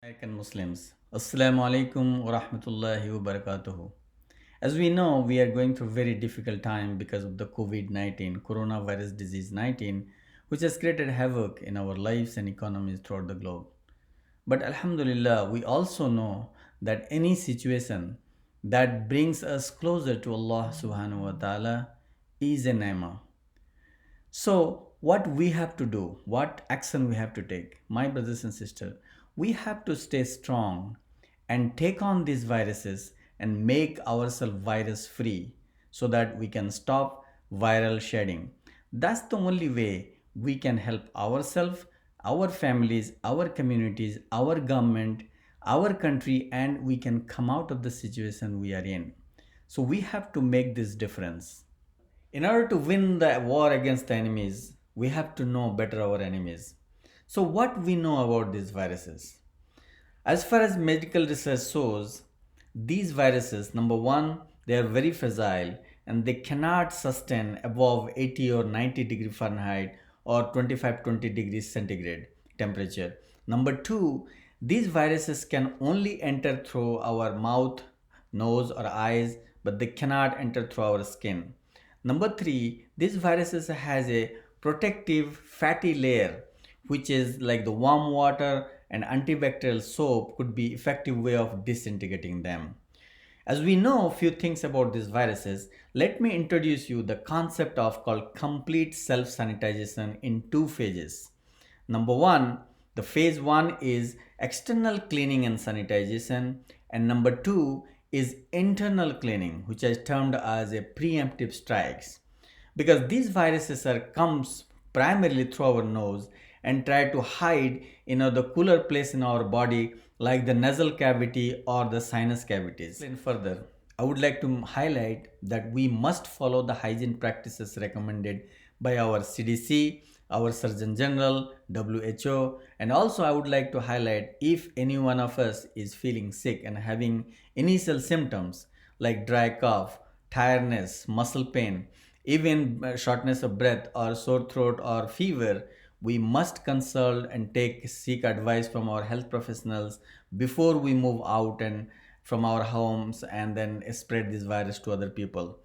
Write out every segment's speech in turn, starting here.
American Muslims. Assalamu alaikum wa rahmatullahi wa barakatuhu. As we know, we are going through a very difficult time because of the COVID-19, coronavirus disease 19, which has created havoc in our lives and economies throughout the globe. But Alhamdulillah, we also know that any situation that brings us closer to Allah subhanahu wa ta'ala is a ni'mah. So, what we have to do, what action we have to take, my brothers and sisters, we have to stay strong and take on these viruses and make ourselves virus free so that we can stop viral shedding. That's the only way we can help ourselves, our families, our communities, our government, our country, and we can come out of the situation we are in. So we have to make this difference. In order to win the war against the enemies, we have to know better our enemies. So, what we know about these viruses? As far as medical research shows, these viruses, number one, they are very fragile and they cannot sustain above 80 or 90 degree Fahrenheit or 25-20 degrees centigrade temperature. Number two, these viruses can only enter through our mouth, nose, or eyes, but they cannot enter through our skin. Number three, this viruses has a protective fatty layer, which is like the warm water and antibacterial soap could be effective way of disintegrating them. As we know a few things about these viruses, let me introduce you the concept of called complete self-sanitization in two phases. Number one, the phase one is external cleaning and sanitization, and number two is internal cleaning, which is termed as a preemptive strikes. Because these viruses are comes primarily through our nose and try to hide in the cooler place in our body like the nasal cavity or the sinus cavities. And further, I would like to highlight that we must follow the hygiene practices recommended by our CDC, our Surgeon General, WHO, and also I would like to highlight if any one of us is feeling sick and having initial symptoms like dry cough, tiredness, muscle pain, even shortness of breath or sore throat or fever, we must consult and seek advice from our health professionals before we move out and from our homes and then spread this virus to other people.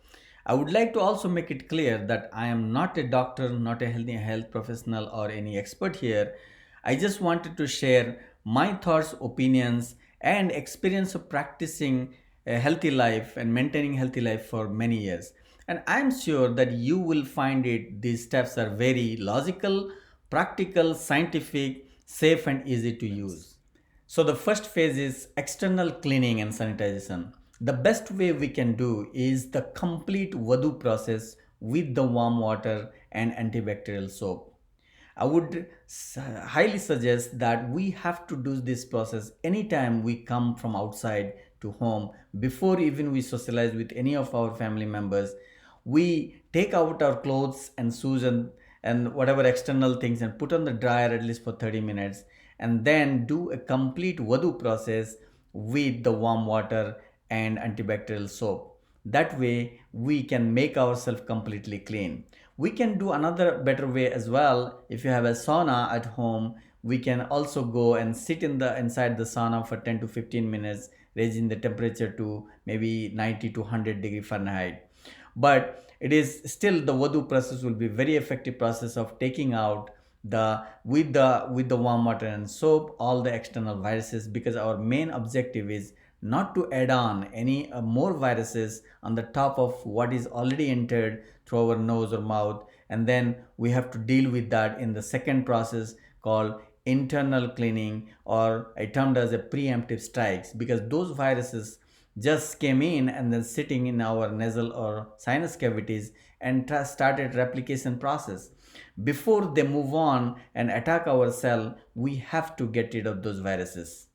I would like to also make it clear that I am not a doctor, not a health professional or any expert here. I just wanted to share my thoughts, opinions, and experience of practicing a healthy life and maintaining healthy life for many years. And I'm sure that you will find these steps are very logical, practical, scientific, safe, and easy to use. So the first phase is external cleaning and sanitization. The best way we can do is the complete wudu process with the warm water and antibacterial soap. I would highly suggest that we have to do this process anytime we come from outside to home before even we socialize with any of our family members. We take out our clothes and shoes and whatever external things and put on the dryer at least for 30 minutes and then do a complete wudu process with the warm water and antibacterial soap. That way we can make ourselves completely clean. We can do another better way as well. If you have a sauna at home, we can also go and sit inside the sauna for 10 to 15 minutes, raising the temperature to maybe 90 to 100 degree Fahrenheit. But it is still the wudu process will be very effective process of taking out the warm water and soap all the external viruses, because our main objective is not to add on any more viruses on the top of what is already entered through our nose or mouth, and then we have to deal with that in the second process called internal cleaning, or I termed as a preemptive strikes, because those viruses just came in and then sitting in our nasal or sinus cavities and started replication process. Before they move on and attack our cell, we have to get rid of those viruses.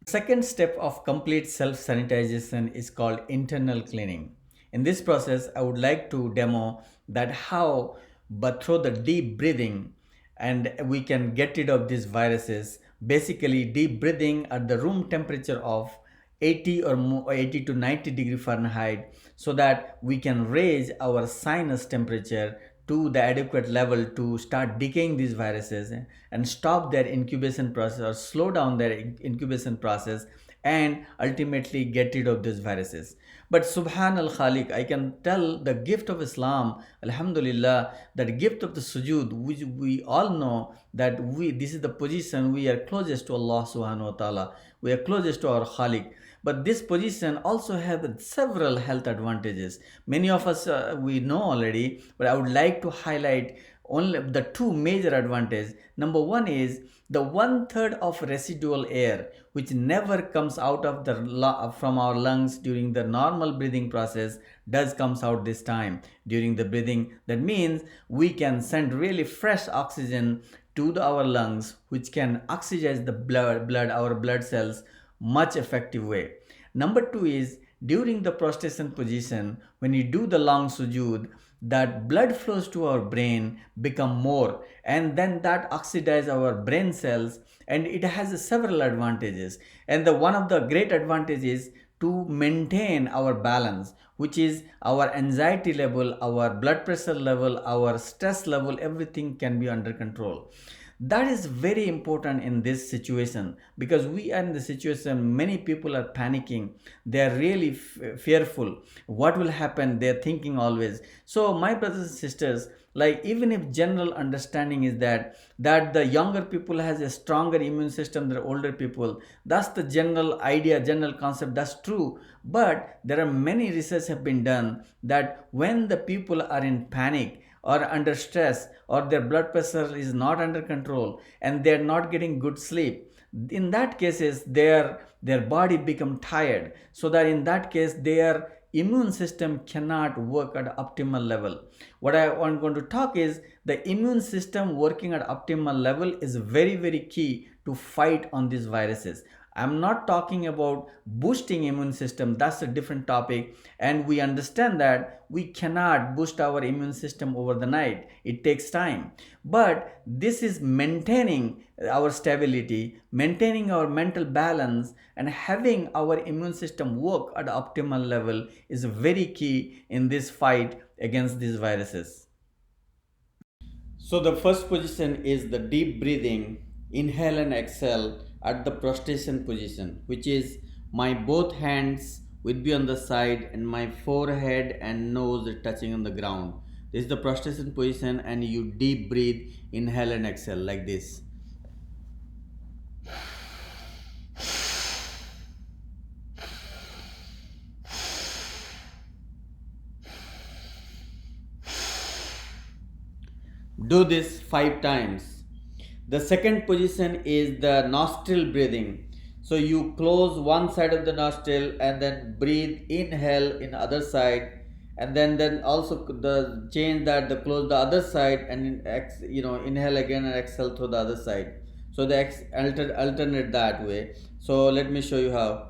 Second step of complete self-sanitization is called internal cleaning. In this process, I would like to demo that how, but through the deep breathing, and we can get rid of these viruses. Basically, deep breathing at the room temperature of 80 or more, 80 to 90 degree Fahrenheit, so that we can raise our sinus temperature to the adequate level to start decaying these viruses and stop their incubation process or slow down their incubation process and ultimately get rid of these viruses. But Subhan al Khaliq, I can tell the gift of Islam, Alhamdulillah, that gift of the sujood, which we all know that this is the position we are closest to Allah Subhanahu wa Taala, we are closest to our Khaliq. But this position also has several health advantages. Many of us we know already, but I would like to highlight only the two major advantages. Number one is the one third of residual air which never comes out of from our lungs during the normal breathing process does comes out this time during the breathing. That means we can send really fresh oxygen to our lungs, which can oxygenate the our blood cells much effective way. Number two is during the prostration position, when you do the long sujood, that blood flows to our brain become more, and then that oxidize our brain cells, and it has several advantages. And the one of the great advantages to maintain our balance, which is our anxiety level, our blood pressure level, our stress level, everything can be under control. That is very important in this situation, because we are in the situation many people are panicking, they are really fearful what will happen, they are thinking always. So my brothers and sisters, like even if general understanding is that the younger people has a stronger immune system than older people, that's the general idea, general concept, that's true. But there are many research have been done that when the people are in panic or under stress, or their blood pressure is not under control and they are not getting good sleep, in that cases their body become tired, so that in that case their immune system cannot work at optimal level. What I want going to talk is the immune system working at optimal level is very key to fight on these viruses. I'm not talking about boosting immune system, that's a different topic, and we understand that we cannot boost our immune system over the night, it takes time. But this is maintaining our stability, maintaining our mental balance, and having our immune system work at optimal level is very key in this fight against these viruses. So the first position is the deep breathing, inhale and exhale at the prostration position, which is my both hands will be on the side and my forehead and nose touching on the ground. This is the prostration position, and you deep breathe, inhale and exhale like this. Do this 5 times. The second position is the nostril breathing. So you close one side of the nostril and then breathe, inhale in other side, and then also the change that the close the other side and inhale again and exhale through the other side. So the alternate that way. So let me show you how.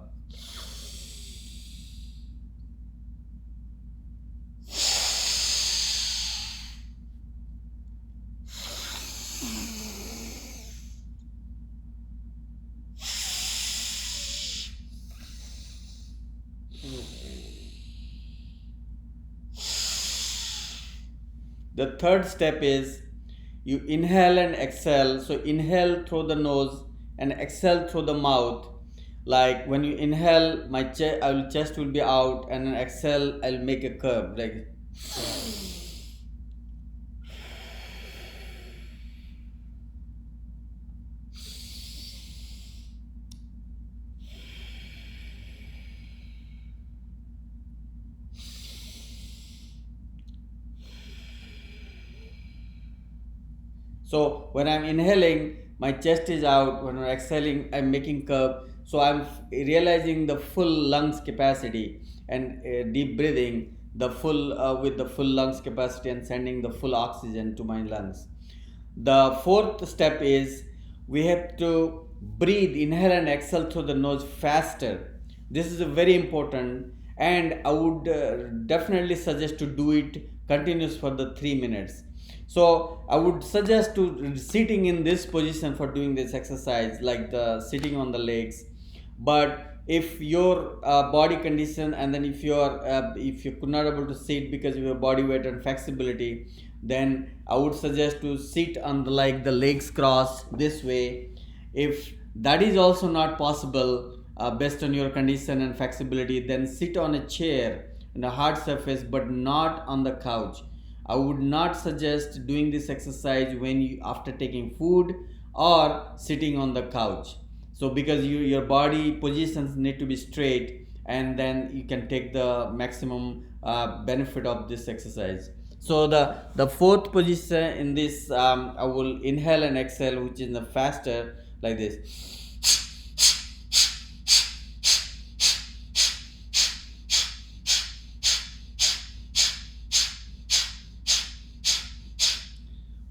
The third step is you inhale and exhale. So inhale through the nose and exhale through the mouth. Like when you inhale, my chest will be out, and then exhale, I'll make a curve like. So when I'm inhaling, my chest is out. When I'm exhaling, I'm making curve. So I'm realizing the full lungs capacity, and deep breathing the full with the full lungs capacity and sending the full oxygen to my lungs. The fourth step is we have to breathe, inhale and exhale through the nose faster. This is very important, and I would definitely suggest to do it continuous for the 3 minutes. So I would suggest to sitting in this position for doing this exercise, like the sitting on the legs. But if your body condition, and then if you could not able to sit because of your body weight and flexibility, then I would suggest to sit on the legs crossed this way. If that is also not possible based on your condition and flexibility, then sit on a chair in a hard surface, but not on the couch. I would not suggest doing this exercise when you after taking food or sitting on the couch. So because your body positions need to be straight, and then you can take the maximum benefit of this exercise. So the fourth position in this, I will inhale and exhale, which is the faster, like this.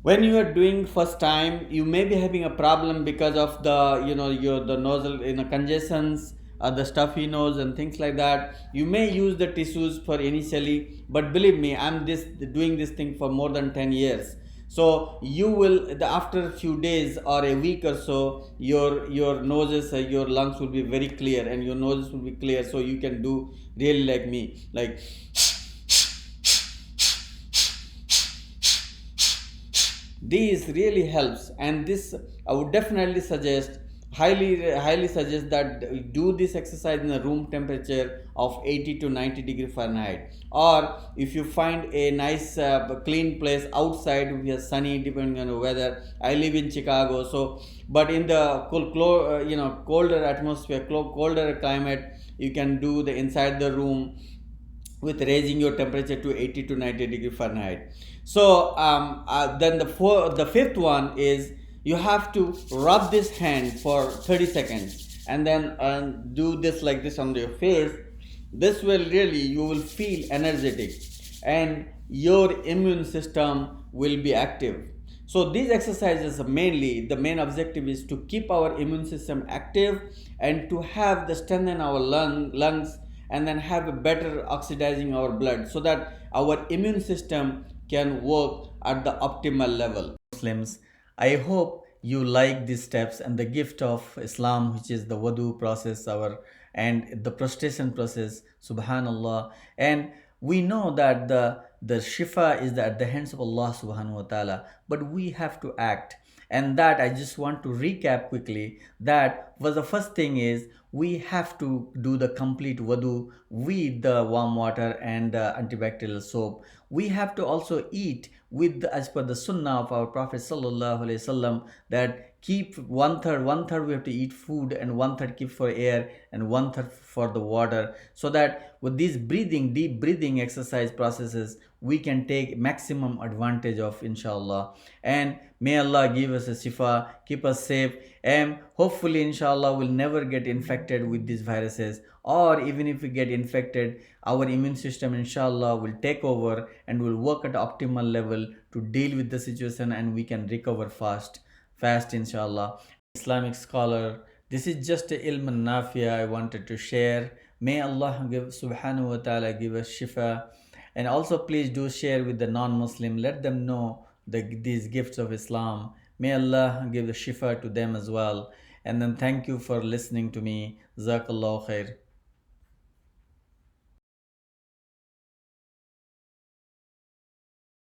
When you are doing first time, you may be having a problem because of the your the nozzle congestions, the stuffy nose and things like that. You may use the tissues for initially, but believe me, I'm this doing this thing for more than 10 years. So you will after a few days or a week or so, your noses, your lungs will be very clear, and your noses will be clear, so you can do really like me, like. These really helps, and this I would definitely suggest, highly suggest that you do this exercise in a room temperature of 80 to 90 degree Fahrenheit, or if you find a nice clean place outside which is sunny, depending on the weather. I live in Chicago, so but in the colder atmosphere, colder climate, you can do the inside the room with raising your temperature to 80 to 90 degree Fahrenheit. So then the fifth one is, you have to rub this hand for 30 seconds, and then do this like this on your face. This will really, you will feel energetic, and your immune system will be active. So these exercises, mainly the main objective is to keep our immune system active, and to have the strengthen our lungs, and then have a better oxidizing our blood, so that our immune system can work at the optimal level. Muslims, I hope you like these steps and the gift of Islam, which is the wudu process, our and the prostration process. Subhanallah. And we know that the shifa is at the hands of Allah subhanahu wa ta'ala, but we have to act. And that I just want to recap quickly, that was the first thing is, we have to do the complete wudu with the warm water and antibacterial soap. We have to also eat with as per the sunnah of our Prophet sallallahu alaihi wasallam, that keep one third we have to eat food, and one third keep for air, and one third for the water, so that with these deep breathing exercise processes, we can take maximum advantage of, inshallah. And may Allah give us a shifa, keep us safe, and hopefully inshallah we'll never get infected with these viruses, or even if we get infected, our immune system inshallah will take over and will work at optimal level to deal with the situation, and we can recover fast inshallah. Islamic scholar, this is just a ilm nafiya I wanted to share. May Allah give subhanahu wa ta'ala give us shifa. And also please do share with the non-Muslim, let them know these gifts of Islam. May Allah give the shifa to them as well. And then thank you for listening to me. Jazakallahu khair.